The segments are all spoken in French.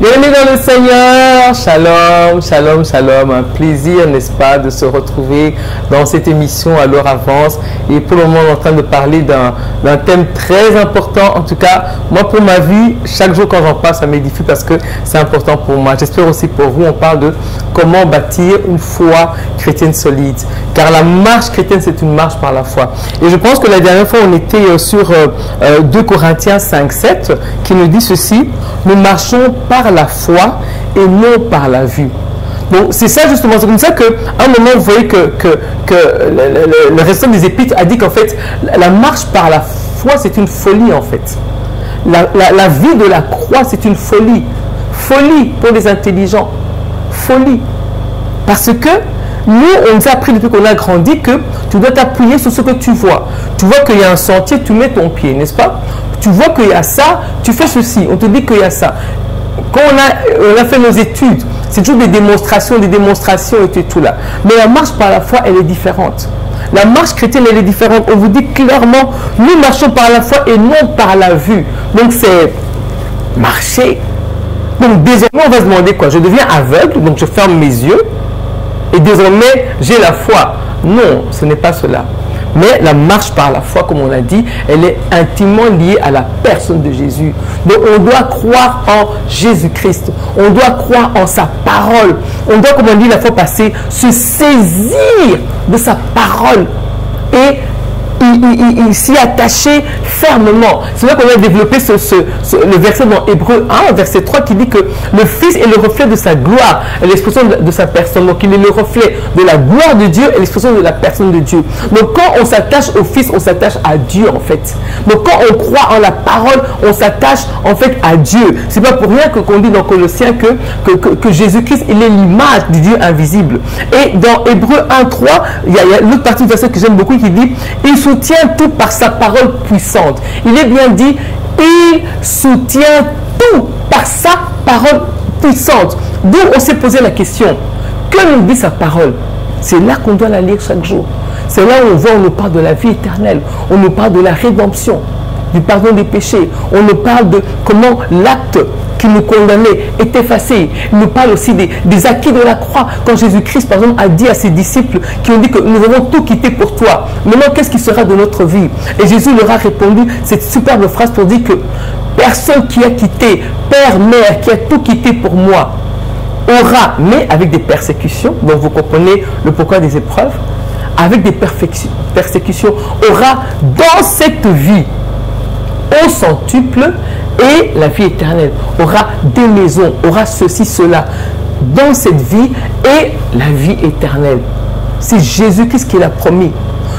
Bienvenue dans le Seigneur. Shalom, shalom, shalom. Un plaisir, n'est-ce pas, de se retrouver dans cette émission à l'heure avance. Et pour le moment, on est en train de parler d'un thème très important. En tout cas, moi, pour ma vie, chaque jour quand j'en parle, ça m'édifie parce que c'est important pour moi. J'espère aussi pour vous, on parle de comment bâtir une foi chrétienne solide. Car la marche chrétienne, c'est une marche par la foi. Et je pense que la dernière fois, on était sur 2 Corinthiens 5, 7, qui nous dit ceci: nous marchons par la foi et non par la vue. Donc c'est ça justement, c'est comme ça qu'à un moment vous voyez que le restant des épîtres a dit qu'en fait la marche par la foi c'est une folie en fait. La vie de la croix c'est une folie. Folie pour les intelligents. Folie. Parce que nous, on nous a appris depuis qu'on a grandi que tu dois t'appuyer sur ce que tu vois. Tu vois qu'il y a un sentier, tu mets ton pied, n'est-ce pas? Tu vois qu'il y a ça, tu fais ceci. On te dit qu'il y a ça. Quand on a fait nos études, c'est toujours des démonstrations et tout là. Mais la marche par la foi, elle est différente. La marche chrétienne, elle est différente. On vous dit clairement, nous marchons par la foi et non par la vue. Donc c'est marcher. Donc désormais, on va se demander quoi? Je deviens aveugle, donc je ferme mes yeux. Et désormais, j'ai la foi. Non, ce n'est pas cela. Mais la marche par la foi, comme on a dit, elle est intimement liée à la personne de Jésus. Donc on doit croire en Jésus-Christ. On doit croire en sa parole. On doit, comme on dit la fois passée, se saisir de sa parole. Et il s'y attachait fermement. C'est là qu'on a développé le verset dans Hébreux 1, verset 3, qui dit que le Fils est le reflet de sa gloire, l'expression de sa personne. Donc il est le reflet de la gloire de Dieu et l'expression de la personne de Dieu. Donc quand on s'attache au Fils, on s'attache à Dieu en fait. Donc quand on croit en la parole, on s'attache en fait à Dieu. C'est pas pour rien qu'on dit dans Colossiens que Jésus-Christ, il est l'image du Dieu invisible. Et dans Hébreux 1, 3, il y a l'autre partie du verset que j'aime beaucoup qui dit: il soutient tout par sa parole puissante. Il est bien dit, il soutient tout par sa parole puissante. D'où on s'est posé la question, que nous dit sa parole? C'est là qu'on doit la lire chaque jour. C'est là où on voit, on nous parle de la vie éternelle, on nous parle de la rédemption, du pardon des péchés, on nous parle de comment l'acte qui nous condamnait est effacé. Il nous parle aussi des acquis de la croix. Quand Jésus-Christ, par exemple, a dit à ses disciples qui ont dit que nous avons tout quitté pour toi. Maintenant, qu'est-ce qui sera de notre vie? Et Jésus leur a répondu cette superbe phrase pour dire que personne qui a quitté, père, mère, qui a tout quitté pour moi, aura, mais avec des persécutions, donc vous comprenez le pourquoi des épreuves, avec des persécutions, aura dans cette vie au centuple et la vie éternelle, aura des maisons, aura ceci, cela dans cette vie et la vie éternelle. C'est Jésus-Christ qui l'a promis.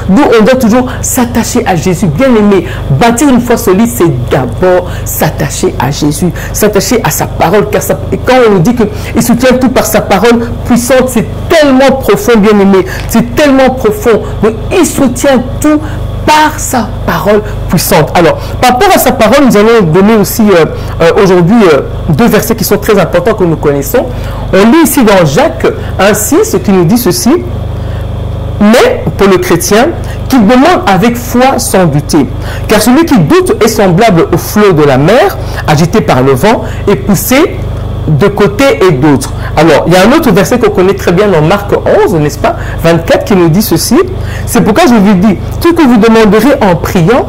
Nous, on doit toujours s'attacher à Jésus. Bien aimé, bâtir une foi solide, c'est d'abord s'attacher à Jésus, s'attacher à sa parole. Car et quand on nous dit qu'il soutient tout par sa parole puissante, c'est tellement profond, bien aimé. C'est tellement profond. Donc, il soutient tout par sa parole puissante. Alors, par rapport à sa parole, nous allons donner aussi aujourd'hui 2 versets qui sont très importants que nous connaissons. On lit ici dans Jacques 1,6 ce qui nous dit ceci: mais pour le chrétien, qu'il demande avec foi sans douter. Car celui qui doute est semblable au flot de la mer, agité par le vent et poussé de côté et d'autre. Alors, il y a un autre verset qu'on connaît très bien dans Marc 11, n'est-ce pas, 24, qui nous dit ceci: c'est pourquoi je vous dis, tout ce que vous demanderez en priant,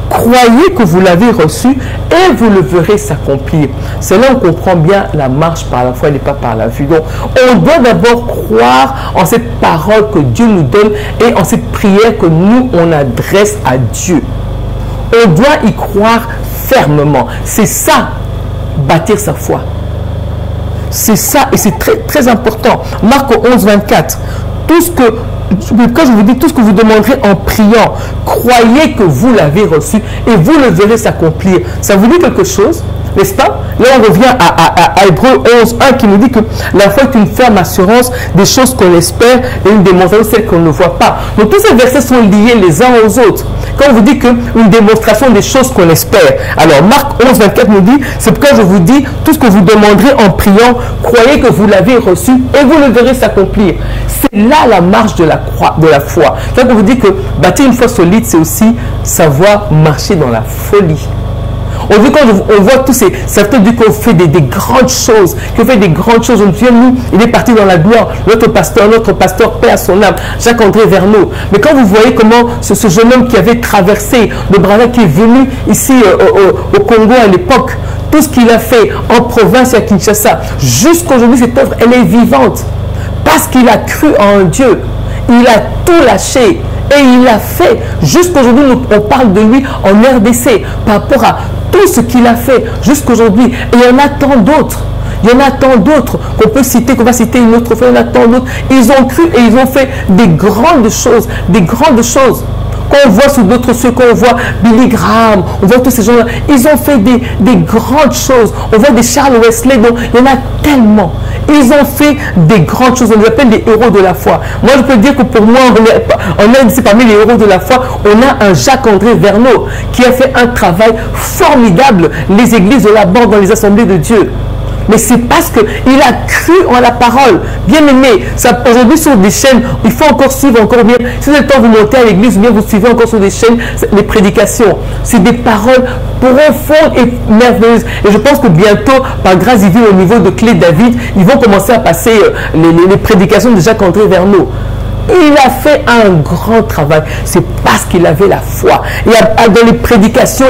croyez que vous l'avez reçu et vous le verrez s'accomplir. C'est là où on comprend bien la marche par la foi et pas par la vue. Donc, on doit d'abord croire en cette parole que Dieu nous donne et en cette prière que nous, on adresse à Dieu. On doit y croire fermement. C'est ça, bâtir sa foi. C'est ça, et c'est très, très important. Marc 11, 24. Quand je vous dis tout ce que vous demanderez en priant, croyez que vous l'avez reçu et vous le verrez s'accomplir. Ça vous dit quelque chose, n'est-ce pas? Là, on revient à Hébreux 11, 1 qui nous dit que la foi est une ferme assurance des choses qu'on espère et une démonstration de celles qu'on ne voit pas. Donc, tous ces versets sont liés les uns aux autres. Quand on vous dit qu'une démonstration des choses qu'on espère. Alors, Marc 11, 24 nous dit, c'est pourquoi je vous dis, tout ce que vous demanderez en priant, croyez que vous l'avez reçu et vous le verrez s'accomplir. C'est là la marche de la foi. C'est qu'on vous dit que bâtir une foi solide, c'est aussi savoir marcher dans la folie. Aujourd'hui, quand on voit tous ces certains qui ont fait des grandes choses, qui ont fait des grandes choses, on dit, nous, il est parti dans la gloire, notre pasteur, paix à son âme, Jacques-André Verneau. Mais quand vous voyez comment ce jeune homme qui avait traversé le Brésil, qui est venu ici au Congo à l'époque, tout ce qu'il a fait en province et à Kinshasa, jusqu'aujourd'hui, cette œuvre, elle est vivante. Parce qu'il a cru en Dieu. Il a tout lâché. Et il a fait. Jusqu'aujourd'hui, on parle de lui en RDC par rapport à tout ce qu'il a fait jusqu'aujourd'hui. Et il y en a tant d'autres. Il y en a tant d'autres qu'on peut citer, qu'on va citer une autre fois. Il y en a tant d'autres. Ils ont cru et ils ont fait des grandes choses. Des grandes choses. Quand on voit sous d'autres cieux, quand on voit Billy Graham, on voit tous ces gens-là, ils ont fait des grandes choses. On voit des Charles Wesley, donc il y en a tellement. Ils ont fait des grandes choses. On les appelle les héros de la foi. Moi, je peux dire que pour moi, on est parmi les héros de la foi. On a un Jacques-André Verneau qui a fait un travail formidable. Les églises de la bande dans les assemblées de Dieu. Mais c'est parce qu'il a cru en la parole. Bien aimé, aujourd'hui sur des chaînes, il faut encore suivre encore bien. Si vous avez le temps, vous montez à l'église, bien vous suivez encore sur des chaînes les prédications. C'est des paroles profondes et merveilleuses. Et je pense que bientôt, par grâce divine, au niveau de Clé David, ils vont commencer à passer les prédications de Jacques-André Verneau. Il a fait un grand travail. C'est parce qu'il avait la foi. Et dans les prédications,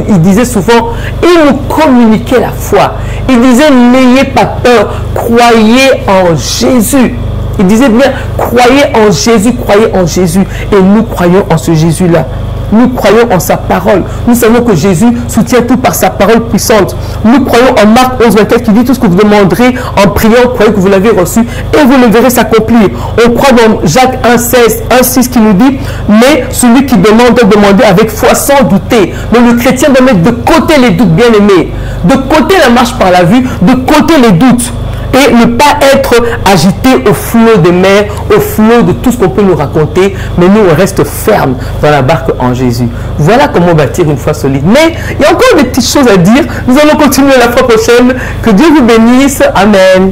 il disait souvent, il nous communiquait la foi. Il disait, n'ayez pas peur, croyez en Jésus. Il disait bien, croyez en Jésus. Et nous croyons en ce Jésus-là. Nous croyons en sa parole. Nous savons que Jésus soutient tout par sa parole puissante. Nous croyons en Marc 11, 24 qui dit tout ce que vous demanderez en priant, croyez que vous l'avez reçu et vous le verrez s'accomplir. On croit dans Jacques 1,6 qui nous dit, mais celui qui demande doit demander avec foi sans douter. Donc le chrétien doit mettre de côté les doutes, bien aimés. De côté la marche par la vue, de côté les doutes. Et ne pas être agité au flot des mers, au flot de tout ce qu'on peut nous raconter, mais nous on reste ferme dans la barque en Jésus. Voilà comment bâtir une foi solide. Mais il y a encore des petites choses à dire. Nous allons continuer la fois prochaine. Que Dieu vous bénisse. Amen.